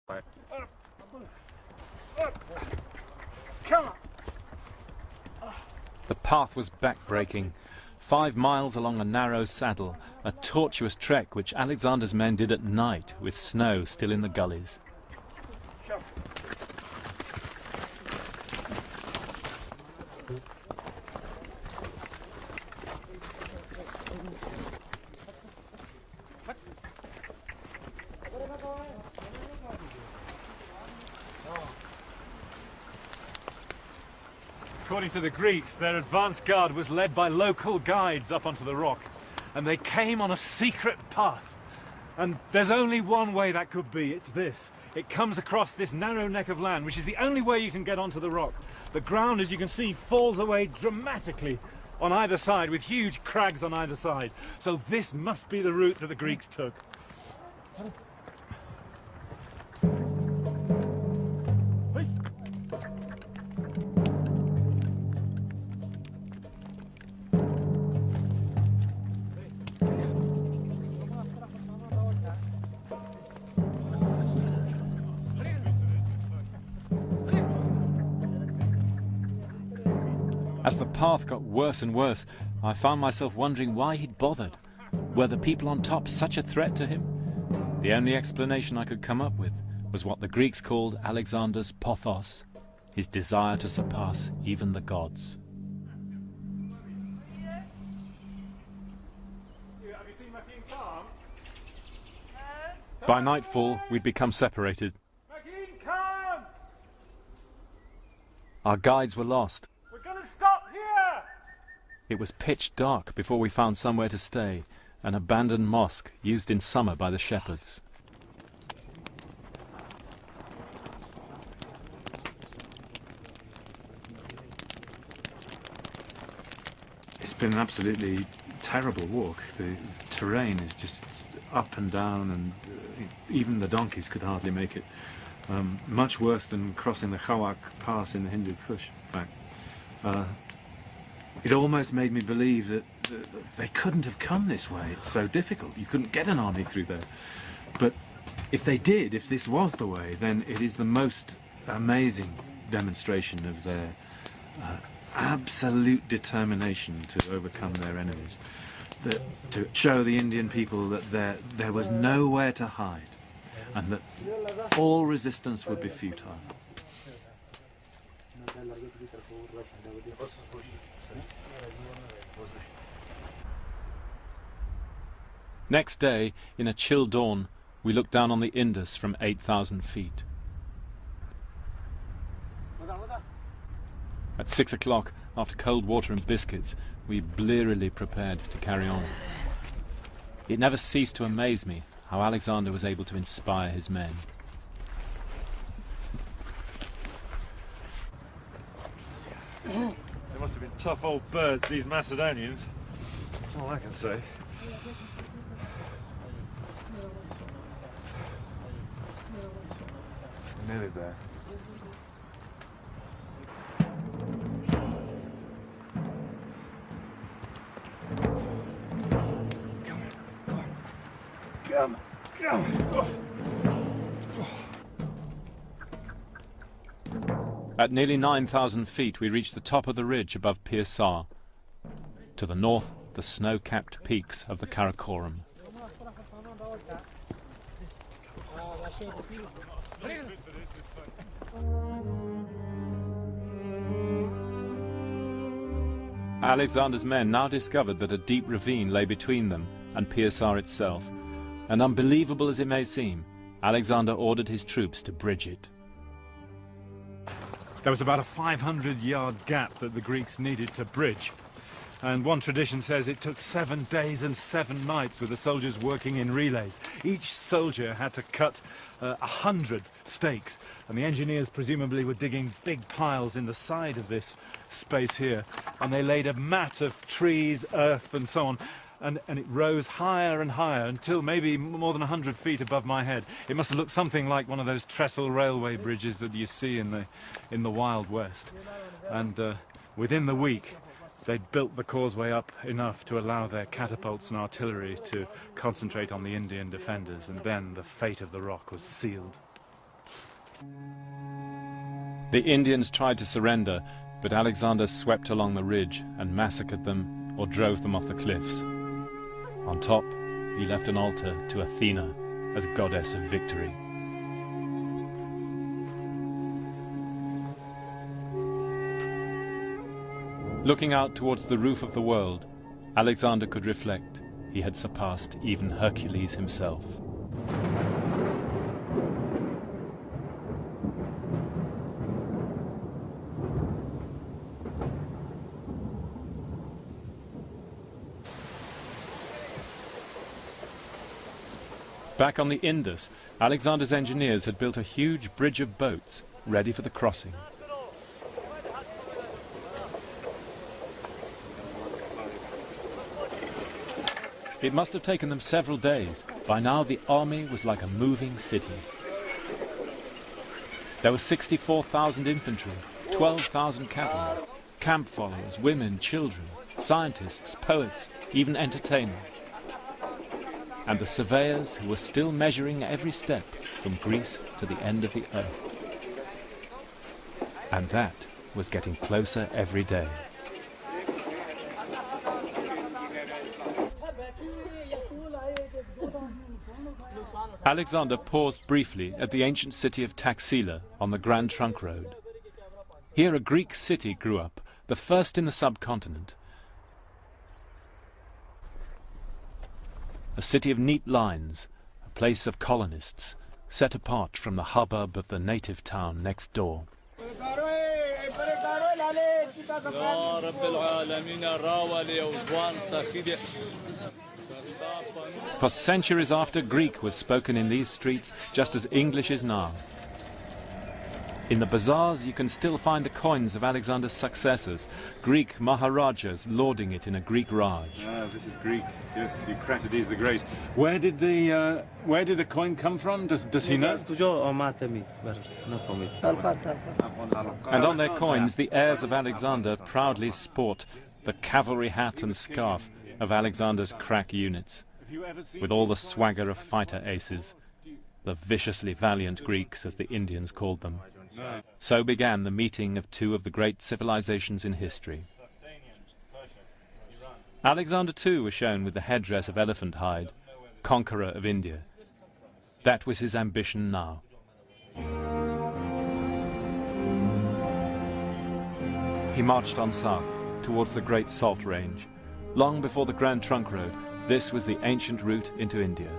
The path was back-breaking. 5 miles along a narrow saddle, a tortuous trek which Alexander's men did at night with snow still in the gullies. According to the Greeks, their advance guard was led by local guides up onto the rock, and they came on a secret path. And there's only one way that could be, it's this. It comes across this narrow neck of land, which is the only way you can get onto the rock. The ground, as you can see, falls away dramatically on either side, with huge crags on either side. So this must be the route that the Greeks took. As the path got worse and worse, I found myself wondering why he'd bothered. Were the people on top such a threat to him? The only explanation I could come up with was what the Greeks called Alexander's pothos, his desire to surpass even the gods. By nightfall, we'd become separated. Our guides were lost. It was pitch dark before we found somewhere to stay, an abandoned mosque used in summer by the shepherds. It's been an absolutely terrible walk. The terrain is just up and down, and even the donkeys could hardly make it. Much worse than crossing the Khawak Pass in the Hindu Kush. In fact, it almost made me believe that they couldn't have come this way. It's so difficult. You couldn't get an army through there. But if they did, if this was the way, then it is the most amazing demonstration of their absolute determination to overcome their enemies. To show the Indian people that there was nowhere to hide, and that all resistance would be futile. Next day, in a chill dawn, we looked down on the Indus from 8,000 feet. At 6 o'clock, after cold water and biscuits, we blearily prepared to carry on. It never ceased to amaze me how Alexander was able to inspire his men. They must have been tough old birds, these Macedonians. That's all I can say. We're nearly there. Come on. At nearly 9,000 feet, we reached the top of the ridge above پیرسر. To the north, the snow-capped peaks of the Karakoram. Alexander's men now discovered that a deep ravine lay between them and Pérsar itself, and unbelievable as it may seem, Alexander ordered his troops to bridge it. There was about a 500-yard gap that the Greeks needed to bridge. And one tradition says it took 7 days and 7 nights with the soldiers working in relays. Each soldier had to cut 100 stakes, and the engineers presumably were digging big piles in the side of this space here, and they laid a mat of trees, earth and so on, and it rose higher and higher until maybe more than 100 feet above my head. It must have looked something like one of those trestle railway bridges that you see in the Wild West. And within the week, they'd built the causeway up enough to allow their catapults and artillery to concentrate on the Indian defenders, and then the fate of the rock was sealed. The Indians tried to surrender, but Alexander swept along the ridge and massacred them or drove them off the cliffs. On top, he left an altar to Athena as goddess of victory. Looking out towards the roof of the world, Alexander could reflect he had surpassed even Hercules himself. Back on the Indus, Alexander's engineers had built a huge bridge of boats ready for the crossing. It must have taken them several days. By now the army was like a moving city. There were 64,000 infantry, 12,000 cavalry, camp followers, women, children, scientists, poets, even entertainers. And the surveyors who were still measuring every step from Greece to the end of the earth. And that was getting closer every day. Alexander paused briefly at the ancient city of Taxila on the Grand Trunk Road. Here a Greek city grew up, the first in the subcontinent. A city of neat lines, a place of colonists, set apart from the hubbub of the native town next door. For centuries after, Greek was spoken in these streets just as English is now. In the bazaars you can still find the coins of Alexander's successors, Greek Maharajas lauding it in a Greek Raj. This is Greek, yes, Eucratides the Great. Where did the coin come from? Does he know? And on their coins the heirs of Alexander proudly sport the cavalry hat and scarf of Alexander's crack units, with all the swagger of fighter aces, the viciously valiant Greeks as the Indians called them. So began the meeting of two of the great civilizations in history. Alexander too was shown with the headdress of elephant hide, conqueror of India. That was his ambition now. He marched on south, towards the Great Salt Range. Long before the Grand Trunk Road, this was the ancient route into India.